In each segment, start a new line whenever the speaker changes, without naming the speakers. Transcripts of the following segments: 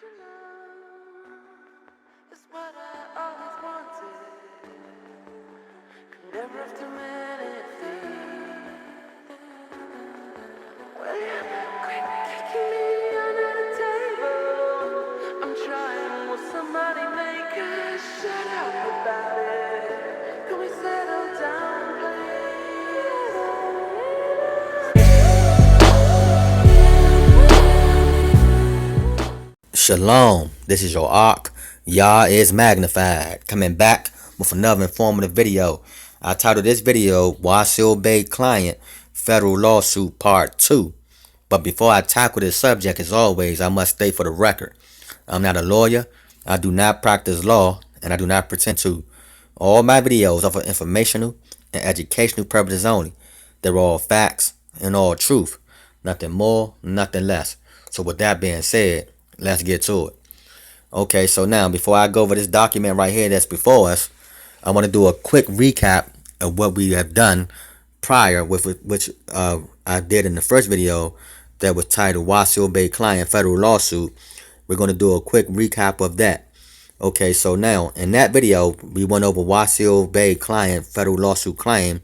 you know it's what I always wanted. Never have too many things. Well, you quit kicking me under the table. I'm trying, will somebody make us shut up about it? Can we settle down,
Shalom, this is your Ark. Yah is magnified. Coming back with another informative video. I titled this video Wasil Bey Client Federal Lawsuit Part 2. But before I tackle this subject, as always, I must state for the record, I'm not a lawyer, I do not practice law, and I do not pretend to. All my videos are for informational and educational purposes only. They're all facts and all truth. Nothing more, nothing less. So with that being said, let's get to it. Okay, so now before I go over this document right here that's before us, I want to do a quick recap of what we have done prior, with which I did in the first video that was titled Wasil Bey Client Federal Lawsuit. We're going to do a quick recap of that. Okay, so now in that video we went over Wasil Bey Client Federal Lawsuit claim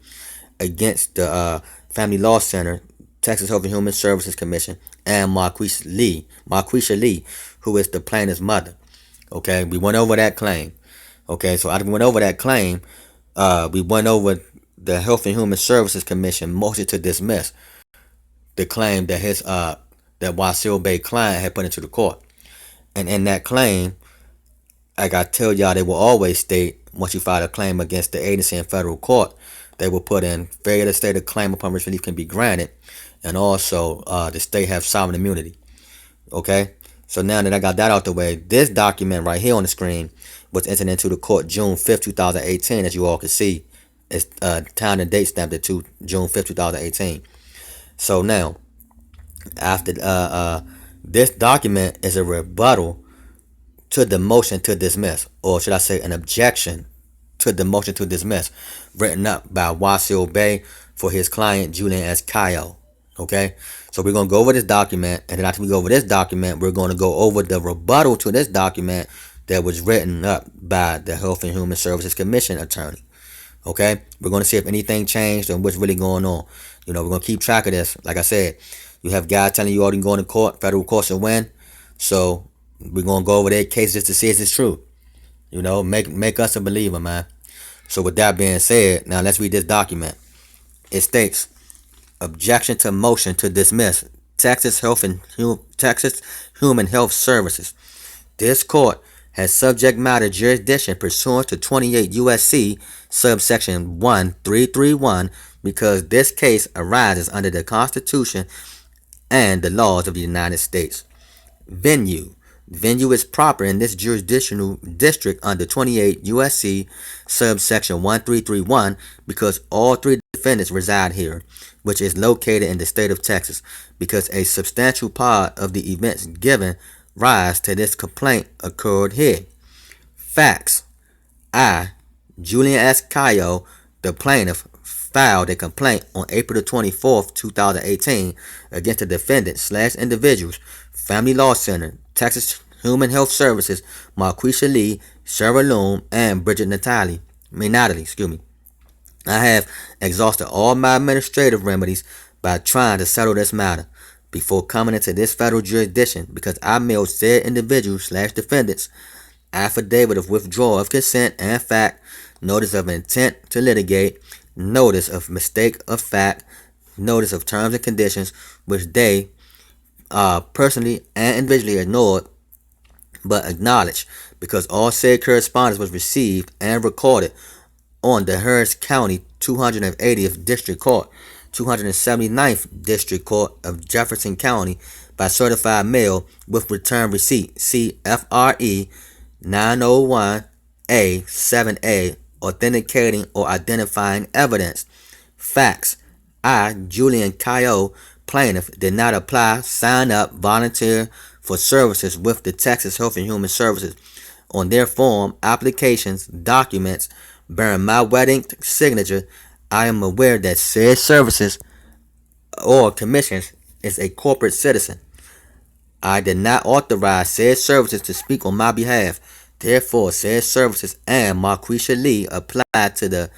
against the Family Law Center, Texas Health and Human Services Commission, and Marquisha Lee, who is the plaintiff's mother. Okay, we went over that claim. Okay, so after we went over that claim, we went over the Health and Human Services Commission motion to dismiss the claim that that Wasil Bey client had put into the court. And in that claim, like I tell y'all, they will always state, once you file a claim against the agency in federal court, they will put in failure to state a claim upon which relief can be granted, and also the state have sovereign immunity. Okay, so now that I got that out the way, this document right here on the screen was entered into the court June 5th, 2018, as you all can see. It's time and date stamped at June 5th, 2018. So now, after this document is a rebuttal to the motion to dismiss, or should I say an objection to the motion to dismiss, written up by Wasil Bey for his client Julian S. Cayo. Okay, so we're going to go over this document, and then after we go over this document, we're going to go over the rebuttal to this document that was written up by the Health and Human Services Commission attorney. Okay, we're going to see if anything changed and what's really going on. You know, we're going to keep track of this. Like I said, you have guys telling you all you can go into court, federal courts, and win. So we're going to go over their case just to see if it's true. You know, make us a believer, man. So with that being said, now let's read this document. It states, objection to motion to dismiss Texas Human Health Services. This court has subject matter jurisdiction pursuant to 28 U.S.C. subsection 1331 because this case arises under the Constitution and the laws of the United States. Venue is proper in this jurisdictional district under 28 U.S.C. subsection 1331 because all three defendants reside here, which is located in the state of Texas, because a substantial part of the events given rise to this complaint occurred here. Facts. I, Julian S. Cayo, the plaintiff, filed a complaint on April the 24th, 2018 against the defendant/individuals, Family Law Center, Texas Human Health Services, Marquisha Lee, Sarah Loom, and Bridget Natalie. I have exhausted all my administrative remedies by trying to settle this matter before coming into this federal jurisdiction because I mailed said individuals/defendants affidavit of withdrawal of consent and fact, notice of intent to litigate, notice of mistake of fact, notice of terms and conditions, which they personally and individually ignored but acknowledged because all said correspondence was received and recorded on the Harris County 280th District Court, 279th District Court of Jefferson County by certified mail with return receipt CFRE 901A7A, authenticating or identifying evidence. Facts. I, Julian Cayo, plaintiff, did not apply, sign up, volunteer for services with the Texas Health and Human Services on their form, applications, documents bearing my wedding signature. I am aware that said services or commissions is a corporate citizen. I did not authorize said services to speak on my behalf. Therefore, said services and Marquisha Lee applied to the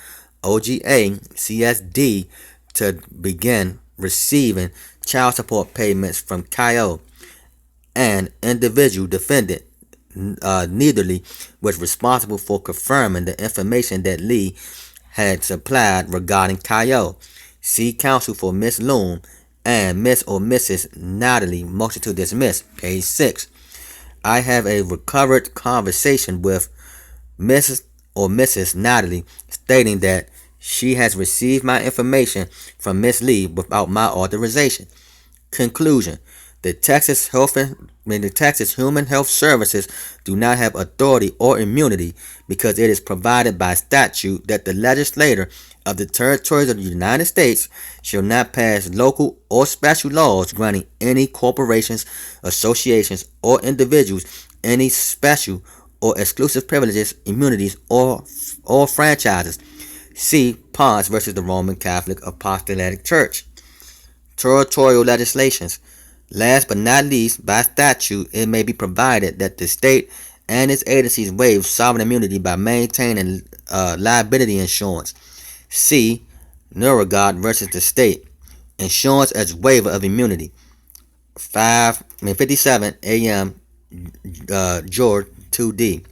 OGA CSD to begin receiving child support payments from Kyle. An individual defendant neitherly was responsible for confirming the information that Lee had supplied regarding Kyle. See counsel for Miss Loom and Miss or Mrs. Natalie. Motion to dismiss. Page 6. I have a recovered conversation with Mrs. or Mrs. Natalie stating that she has received my information from Miss Lee without my authorization. Conclusion: the Texas Human Health Services do not have authority or immunity because it is provided by statute that the legislature of the territories of the United States shall not pass local or special laws granting any corporations, associations, or individuals any special or exclusive privileges, immunities, or franchises. See Ponce versus the Roman Catholic Apostolic Church. Territorial legislations. Last but not least, by statute, it may be provided that the state and its agencies waive sovereign immunity by maintaining liability insurance. See Neurogard versus the state. Insurance as waiver of immunity. 57 a.m. George 2D.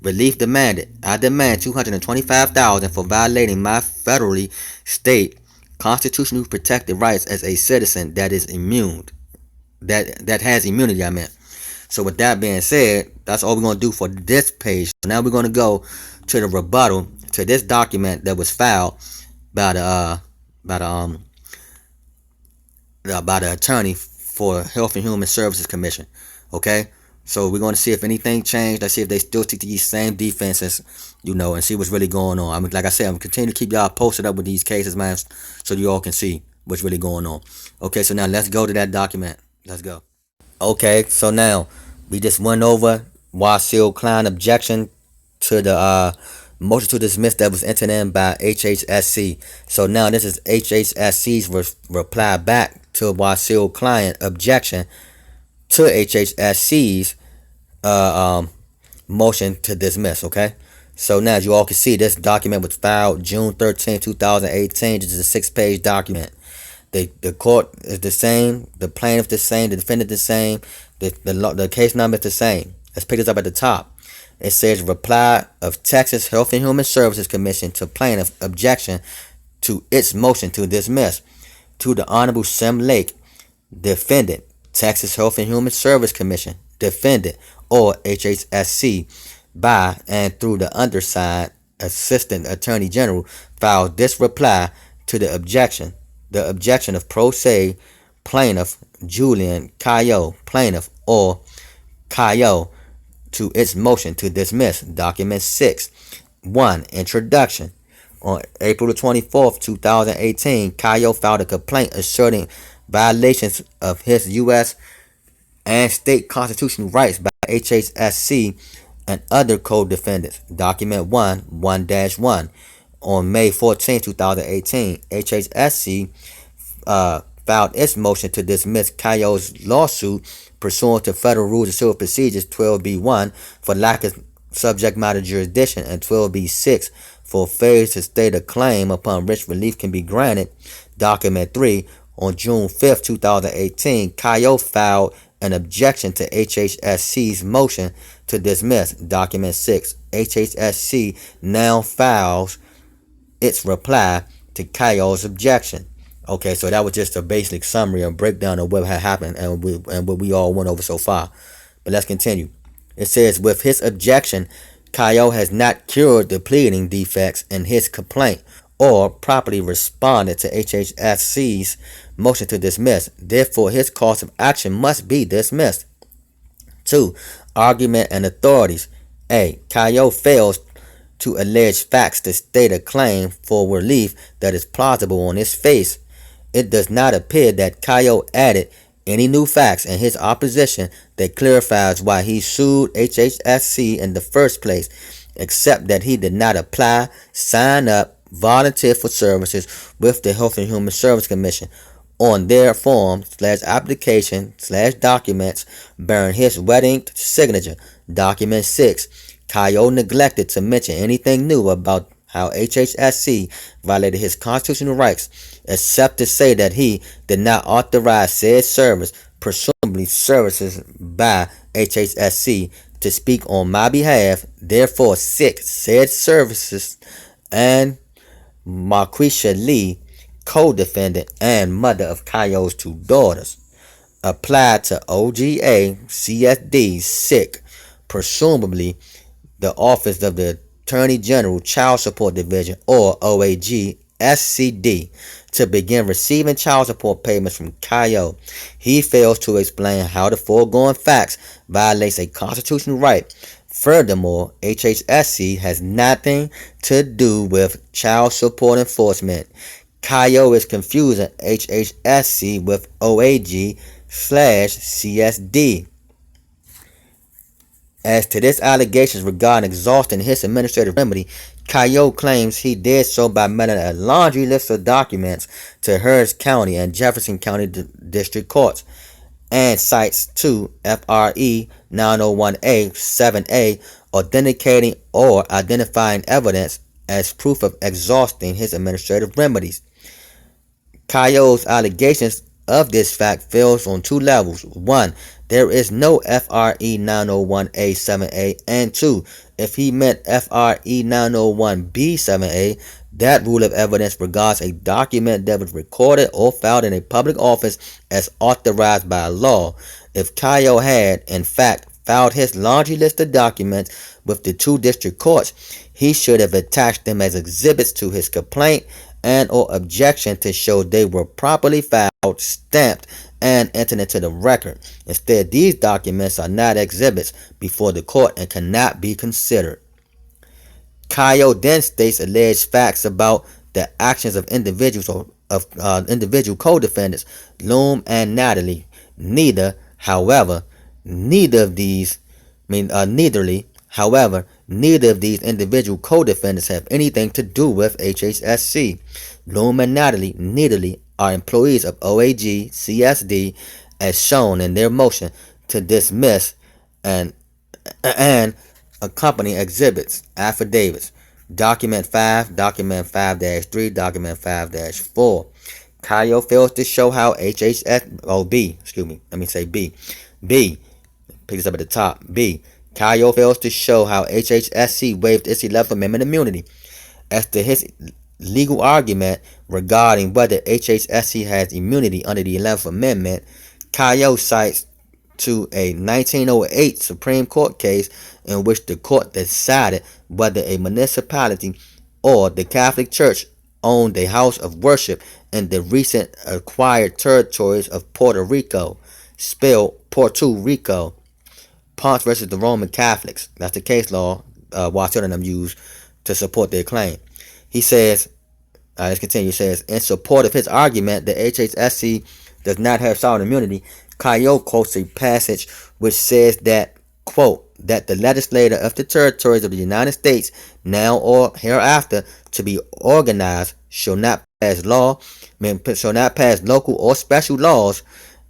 Relief demanded. I demand $225,000 for violating my federally state constitutionally protected rights as a citizen that is immune. That has immunity, I meant. So with that being said, that's all we're going to do for this page. So now we're going to go to the rebuttal to this document that was filed by the attorney for Health and Human Services Commission. Okay, so we're going to see if anything changed. Let's see if they still stick to these same defenses, and see what's really going on. I mean, like I said, I'm continuing to keep y'all posted up with these cases, man, so you all can see what's really going on. Okay, so now let's go to that document. Let's go. Okay, so now we just went over Wasil Klein objection to the motion to dismiss that was entered in by HHSC. So now this is HHSC's reply back to Wasil Klein objection to HHSC's motion to dismiss. Okay, so now as you all can see, this document was filed June 13, 2018. This is a 6-page document. The court is the same, the plaintiff the same, the defendant the same, the case number is the same. Let's pick this up at the top. It says reply of Texas Health and Human Services Commission to plaintiff objection to its motion to dismiss. To the Honorable Sim Lake, defendant, Texas Health and Human Service Commission, defendant, or HHSC, by and through the undersigned Assistant Attorney General, filed this reply to the objection. The objection of pro se plaintiff Julian Cayo, plaintiff, or Cayo, to its motion to dismiss. Document 6. 1. Introduction. On April 24th, 2018, Cayo filed a complaint asserting violations of his U.S. and state constitutional rights by HHSC and other co-defendants. Document 1, 1-1. On May 14, 2018, HHSC filed its motion to dismiss Cayo's lawsuit pursuant to Federal Rules of Civil Procedures 12b-1 for lack of subject matter jurisdiction and 12b-6 for failure to state a claim upon which relief can be granted. Document 3. On June 5, 2018, Cayo filed an objection to HHSC's motion to dismiss. Document 6. HHSC now files its reply to Cayo's objection. Okay, so that was just a basic summary and breakdown of what had happened and what we all went over so far. But let's continue. It says, with his objection, Cayo has not cured the pleading defects in his complaint or properly responded to HHSC's motion to dismiss. Therefore, his cause of action must be dismissed. 2. Argument and authorities. A. Cayo fails to allege facts to state a claim for relief that is plausible on its face. It does not appear that Cayo added any new facts in his opposition that clarifies why he sued HHSC in the first place, except that he did not apply, sign up, volunteer for services with the Health and Human Service Commission, on their form/application/documents bearing his wedding signature. Document 6. Kayo neglected to mention anything new about how HHSC violated his constitutional rights, except to say that he did not authorize said service, presumably services by HHSC, to speak on my behalf. Therefore, 6. Said services and Marquisha Lee, co-defendant and mother of Kayo's two daughters, applied to OGA CSD SIC, presumably the Office of the Attorney General Child Support Division, or OAG SCD, to begin receiving child support payments from Kayo. He fails to explain how the foregoing facts violates a constitutional right. Furthermore, HHSC has nothing to do with child support enforcement. Kayo is confusing HHSC with OAG/CSD. As to this allegations regarding exhausting his administrative remedy, Kayo claims he did so by mailing a laundry list of documents to Harris County and Jefferson County District Courts, and cites 2 FRE 901A 7A authenticating or identifying evidence as proof of exhausting his administrative remedies. Kayo's allegations of this fact fails on two levels. 1. There is no FRE 901A 7A, and 2. If he meant FRE 901B 7A, that rule of evidence regards a document that was recorded or filed in a public office as authorized by law. If Kayo had, in fact, filed his laundry list of documents with the two district courts, he should have attached them as exhibits to his complaint and or objection to show they were properly filed, stamped, and entered into the record. Instead, these documents are not exhibits before the court and cannot be considered. Kayo then states alleged facts about the actions of individuals or of individual co-defendants, Loom and Natalie. Neither of these, neither of these individual co-defendants have anything to do with HHSC. Loom and Natalie are employees of OAG CSD, as shown in their motion to dismiss and accompanying exhibits, affidavits, document 5, document 5-3, document 5-4. Kayo fails to show how B, pick this up at the top. B. Kayo fails to show how HHSC waived its 11th Amendment immunity. As to his legal argument regarding whether HHSC has immunity under the 11th Amendment, Kayo cites to a 1908 Supreme Court case in which the court decided whether a municipality or the Catholic Church owned a house of worship in the recent acquired territories of Puerto Rico, spelled Puerto Rico. Ponce versus the Roman Catholics. That's the case law Wasil and them use to support their claim. He says, let's continue. He says, in support of his argument that HHSC does not have sovereign immunity, Kayo quotes a passage which says that, quote, that the legislature of the territories of the United States, now or hereafter to be organized, shall not pass local or special laws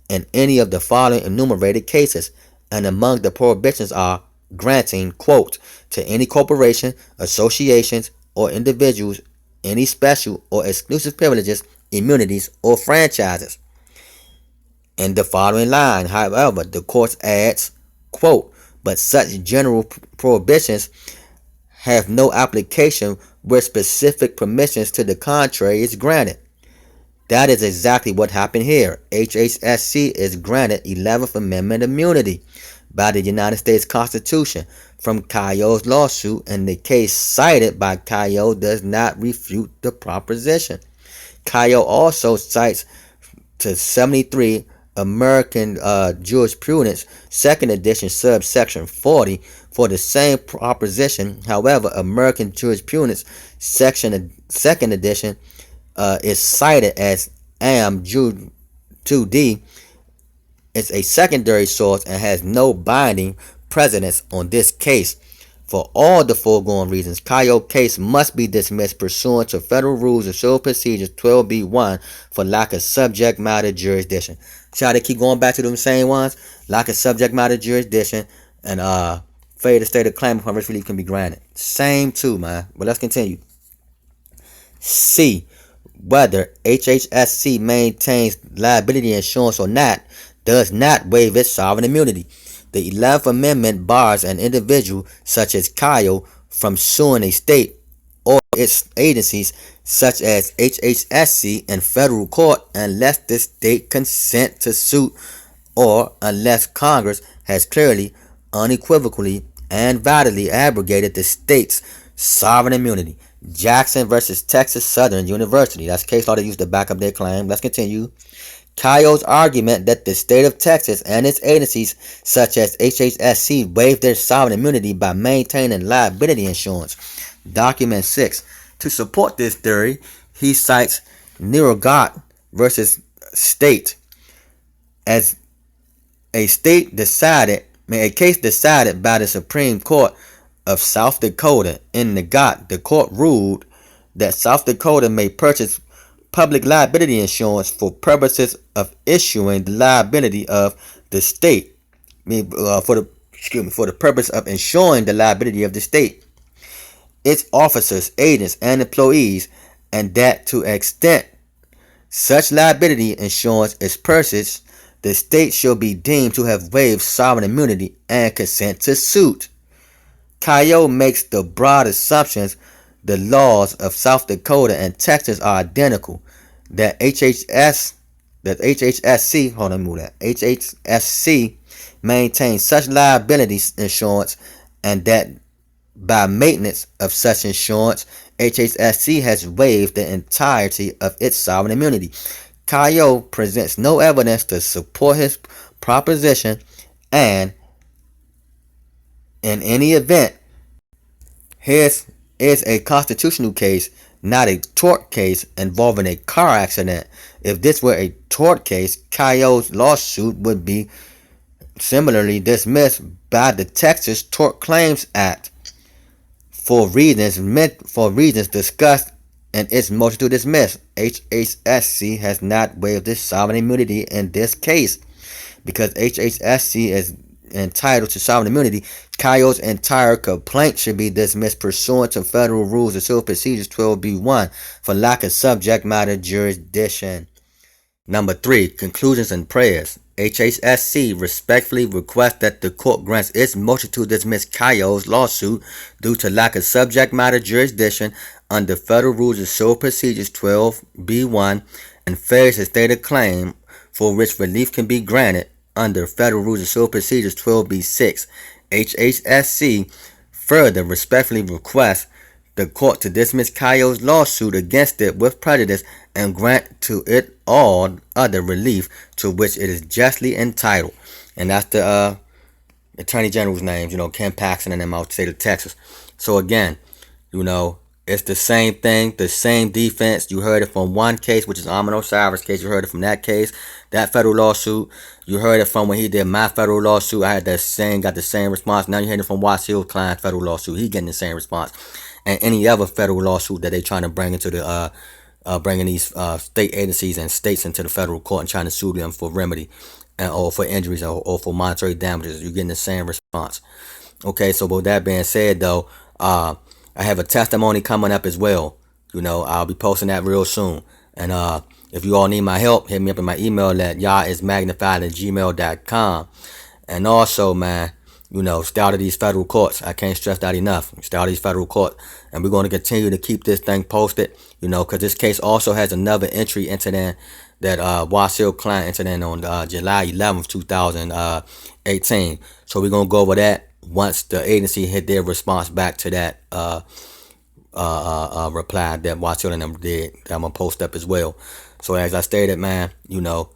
in any of the following enumerated cases, and among the prohibitions are granting, quote, to any corporation, associations, or individuals any special or exclusive privileges, immunities, or franchises. In the following line, however, the court adds, quote, but such general prohibitions have no application where specific permissions to the contrary is granted. That is exactly what happened here. HHSC is granted 11th Amendment immunity by the United States Constitution from Kayo's lawsuit, and the case cited by Kayo does not refute the proposition. Kayo also cites to 73 American Jurisprudence, 2nd edition, subsection 40, for the same proposition. However, American Jurisprudence, 2nd edition, is cited as Am Jude 2D. It's a secondary source and has no binding precedence on this case. For all the foregoing reasons, Cayo's case must be dismissed pursuant to Federal Rules of Civil Procedures 12B1 for lack of subject matter jurisdiction. See how they keep going back to them same ones? Lack of subject matter jurisdiction and failure to state a claim upon which relief can be granted. Same too, man. But let's continue. C. Whether HHSC maintains liability insurance or not does not waive its sovereign immunity. The 11th Amendment bars an individual such as Kyle from suing a state or its agencies such as HHSC in federal court unless the state consent to suit or unless Congress has clearly, unequivocally, and validly abrogated the state's sovereign immunity. Jackson versus Texas Southern University. That's case law they used to back up their claim. Let's continue. Cayo's argument that the state of Texas and its agencies, such as HHSC, waived their sovereign immunity by maintaining liability insurance. Document 6. To support this theory, he cites Nirogat versus State as a case decided by the Supreme Court of South Dakota. In Nirogat, the court ruled that South Dakota may purchase public liability insurance for purposes of issuing the liability of the state. For the purpose of insuring the liability of the state, its officers, agents, and employees, and that to extent such liability insurance is purchased, the state shall be deemed to have waived sovereign immunity and consent to suit. Cayo makes the broad assumptions the laws of South Dakota and Texas are identical, that HHSC maintains such liability insurance, and that by maintenance of such insurance, HHSC has waived the entirety of its sovereign immunity. Cayo presents no evidence to support his proposition, and in any event, his is a constitutional case, not a tort case involving a car accident. If this were a tort case, Cayo's lawsuit would be similarly dismissed by the Texas Tort Claims Act for reasons discussed in its motion to dismiss. HHSC has not waived its sovereign immunity in this case. Because HHSC is entitled to sovereign immunity, Cayo's entire complaint should be dismissed pursuant to Federal Rules of Civil Procedures 12B1 for lack of subject matter jurisdiction. Number 3. Conclusions and prayers. HHSC respectfully requests that the court grants its motion to dismiss Cayo's lawsuit due to lack of subject matter jurisdiction under Federal Rules of Civil Procedures 12B1 and fails to state a claim for which relief can be granted under Federal Rules of Civil Procedures 12B6. HHSC further respectfully requests the court to dismiss Cayo's lawsuit against it with prejudice and grant to it all other relief to which it is justly entitled. And that's the Attorney General's names, Ken Paxton and them out of the state of Texas. So again, it's the same thing, the same defense. You heard it from one case, which is Amon Osiris case. You heard it from that case, that federal lawsuit. You heard it from when he did my federal lawsuit. I had got the same response. Now you heard it from Wasil Klein's federal lawsuit. He getting the same response. And any other federal lawsuit that they trying to bring into the bringing these state agencies and states into the federal court and trying to sue them for remedy or for injuries or for monetary damages, you're getting the same response. Okay, so with that being said, though, I have a testimony coming up as well. I'll be posting that real soon. And if you all need my help, hit me up in my email at yahismagnified@gmail.com. And also, man, stay out of these federal courts. I can't stress that enough. Stay out of these federal courts. And we're going to continue to keep this thing posted, because this case also has another entry incident that Wasil Klein incident on July 11th, 2018. So we're going to go over that once the agency hit their response back to that reply that Wasil and them did. That I'm going to post up as well. So as I stated, man, we're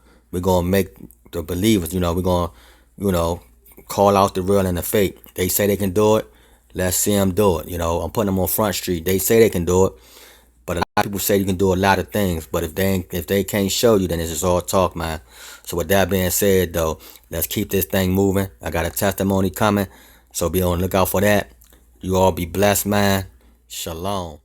going to make the believers, we're going to, call out the real and the fake. They say they can do it. Let's see them do it. I'm putting them on Front Street. They say they can do it, but a lot of people say you can do a lot of things. But if they can't show you, then it's just all talk, man. So with that being said, though, let's keep this thing moving. I got a testimony coming, so be on the lookout for that. You all be blessed, man. Shalom.